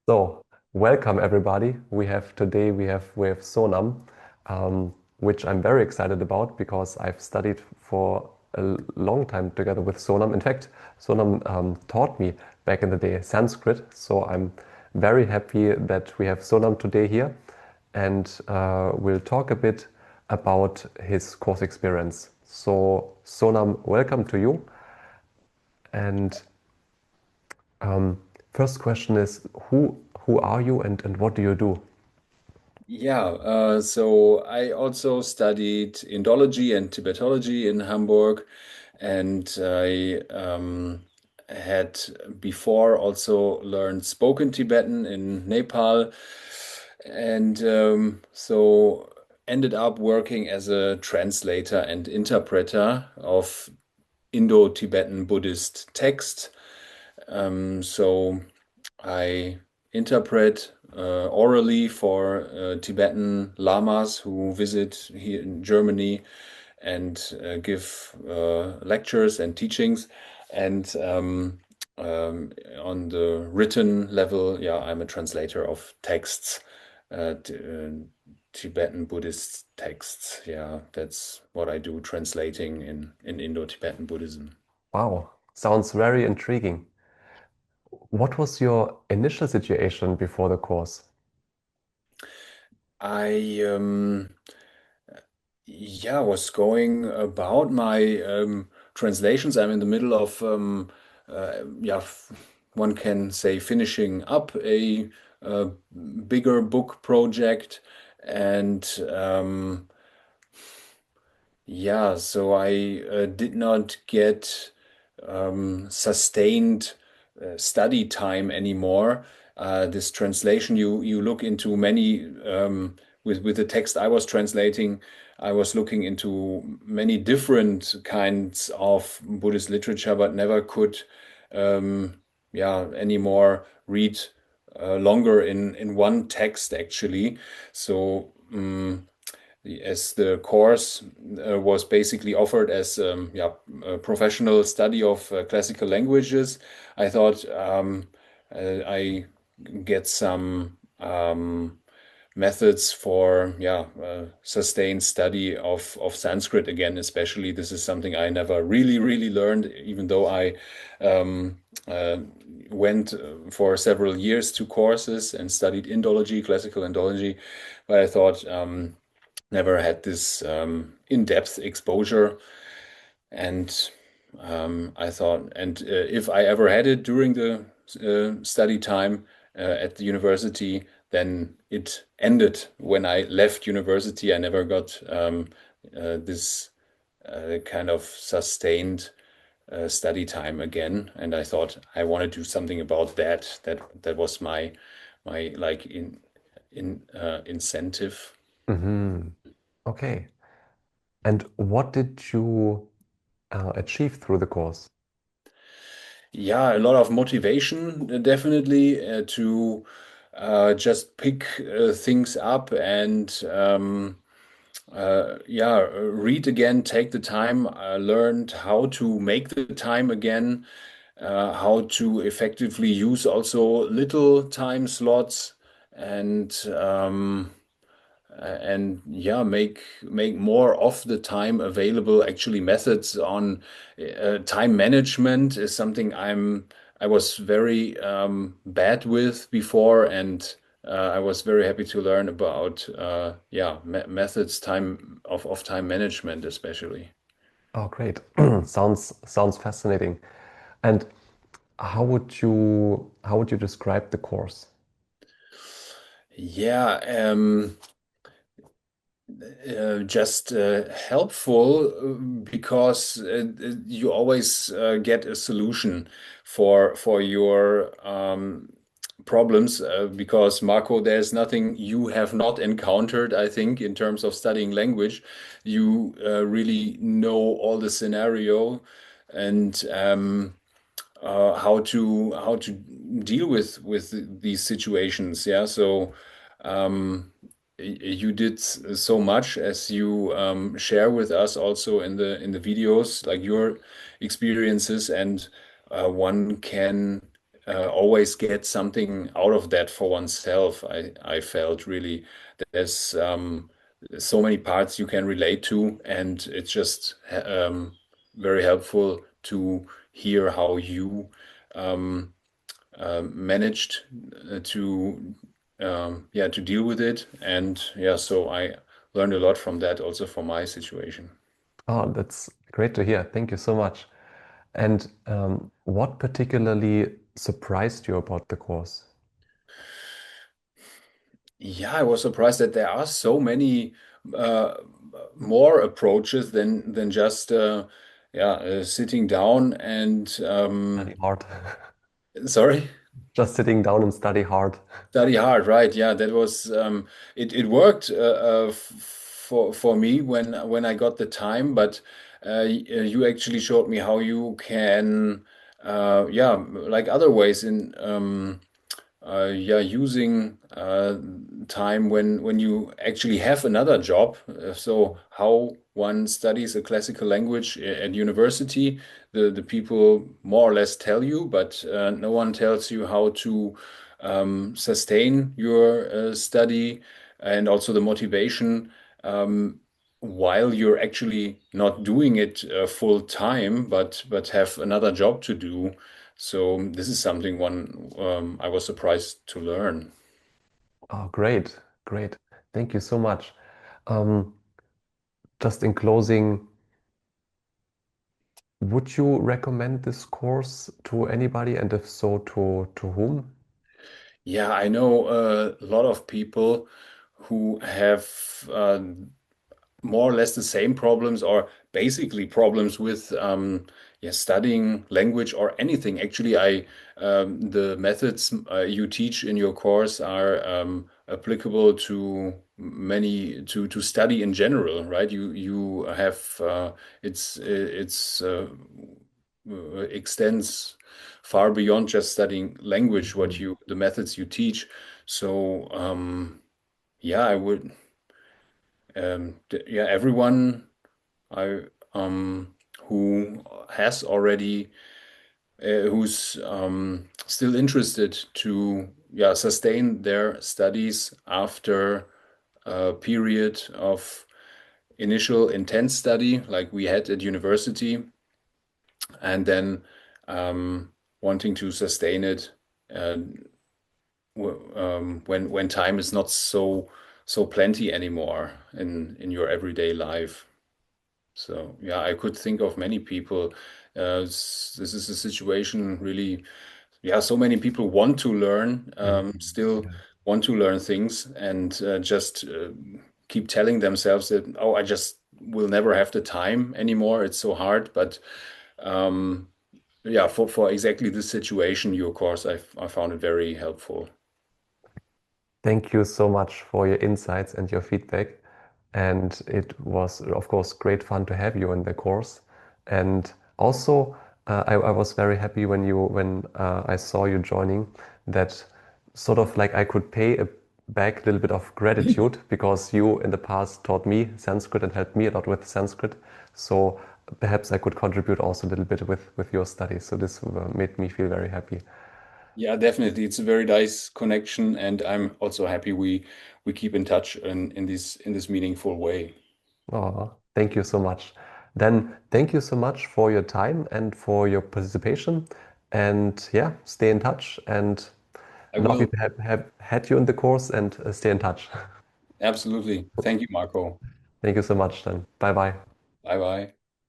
So, welcome everybody. We have Sonam, which I'm very excited about because I've studied for a long time together with Sonam. In fact, Sonam taught me back in the day Sanskrit. So I'm very happy that we have Sonam today here, and we'll talk a bit about his course experience. So, Sonam, welcome to you. And um, first question is who are you and what do you do? So I also studied Indology and Tibetology in Hamburg, and I had before also learned spoken Tibetan in Nepal, and so ended up working as a translator and interpreter of Indo-Tibetan Buddhist text. So I interpret orally for Tibetan lamas who visit here in Germany and give lectures and teachings. And on the written level, yeah, I'm a translator of texts, Tibetan Buddhist texts. Yeah, that's what I do, translating in Indo-Tibetan Buddhism. Wow, sounds very intriguing. What was your initial situation before the course? I was going about my translations. I'm in the middle of one can say finishing up a, uh bigger book project, and so I did not get sustained study time anymore. This translation, you look into many with the text I was translating. I was looking into many different kinds of Buddhist literature, but never could anymore read longer in one text actually. So. As the course was basically offered as a professional study of classical languages, I thought I get some methods for sustained study of Sanskrit again. Especially, this is something I never really learned, even though I um, uh, went for several years to courses and studied Indology, classical Indology. But I thought never had this in-depth exposure, and I thought, and if I ever had it during the study time at the university, then it ended when I left university. I never got this kind of sustained study time again, and I thought I want to do something about that. That was my like in incentive. Hmm. Okay. And what did you achieve through the course? Yeah, a lot of motivation, definitely, to just pick things up and read again, take the time. I learned how to make the time again, how to effectively use also little time slots, and make more of the time available. Actually, methods on time management is something I was very bad with before, and I was very happy to learn about methods of time management especially. Oh, great. Sounds fascinating. And how would you describe the course? Yeah, just helpful because you always get a solution for your problems, because Marco, there's nothing you have not encountered, I think, in terms of studying language. You really know all the scenario, and how to deal with these situations. Yeah, so you did so much, as you share with us also in the videos, like your experiences, and one can always get something out of that for oneself. I felt really there's so many parts you can relate to, and it's just very helpful to hear how you um, managed to yeah, to deal with it. And yeah, so I learned a lot from that also for my situation. Oh, that's great to hear. Thank you so much. And what particularly surprised you about the course? Yeah, I was surprised that there are so many uh, more approaches than just yeah, sitting down and Study hard. sorry. Just sitting down and study hard. Study hard, right? Yeah, that was it worked for me when I got the time, but you actually showed me how you can yeah, like other ways in yeah, using time when you actually have another job. So how one studies a classical language at university, the people more or less tell you, but no one tells you how to sustain your study and also the motivation while you're actually not doing it full time, but have another job to do. So this is something one I was surprised to learn. Oh, great, great. Thank you so much. Um, just in closing, would you recommend this course to anybody, and if so, to whom? Yeah, I know a lot of people who have more or less the same problems or basically problems with yeah, studying language or anything. Actually, I the methods you teach in your course are applicable to many to study in general, right? You have extends far beyond just studying language, what Mhm. you the methods you teach. So yeah, I would yeah, everyone I who has already who's still interested to yeah sustain their studies after a period of initial intense study like we had at university, and then wanting to sustain it uh, when time is not so plenty anymore in your everyday life. So yeah, I could think of many people. This is a situation really, yeah, so many people want to learn, Mhm. still Yeah. want to learn things and just keep telling themselves that, oh, I just will never have the time anymore. It's so hard. But um, yeah, for exactly this situation, your course, I found it very helpful. Thank you so much for your insights and your feedback. And it was, of course, great fun to have you in the course. And also, I was very happy when I saw you joining, that sort of like I could pay back a little bit of gratitude because you in the past taught me Sanskrit and helped me a lot with Sanskrit. So perhaps I could contribute also a little bit with your studies. So this made me feel very happy. Yeah, definitely. It's a very nice connection, and I'm also happy we keep in touch in this meaningful way. Oh, thank you so much. Then thank you so much for your time and for your participation. And yeah, stay in touch. And I lovely will. to have had you in the course, and stay in touch. Absolutely. Thank you, Marco. Thank you so much then. Bye bye. Bye bye.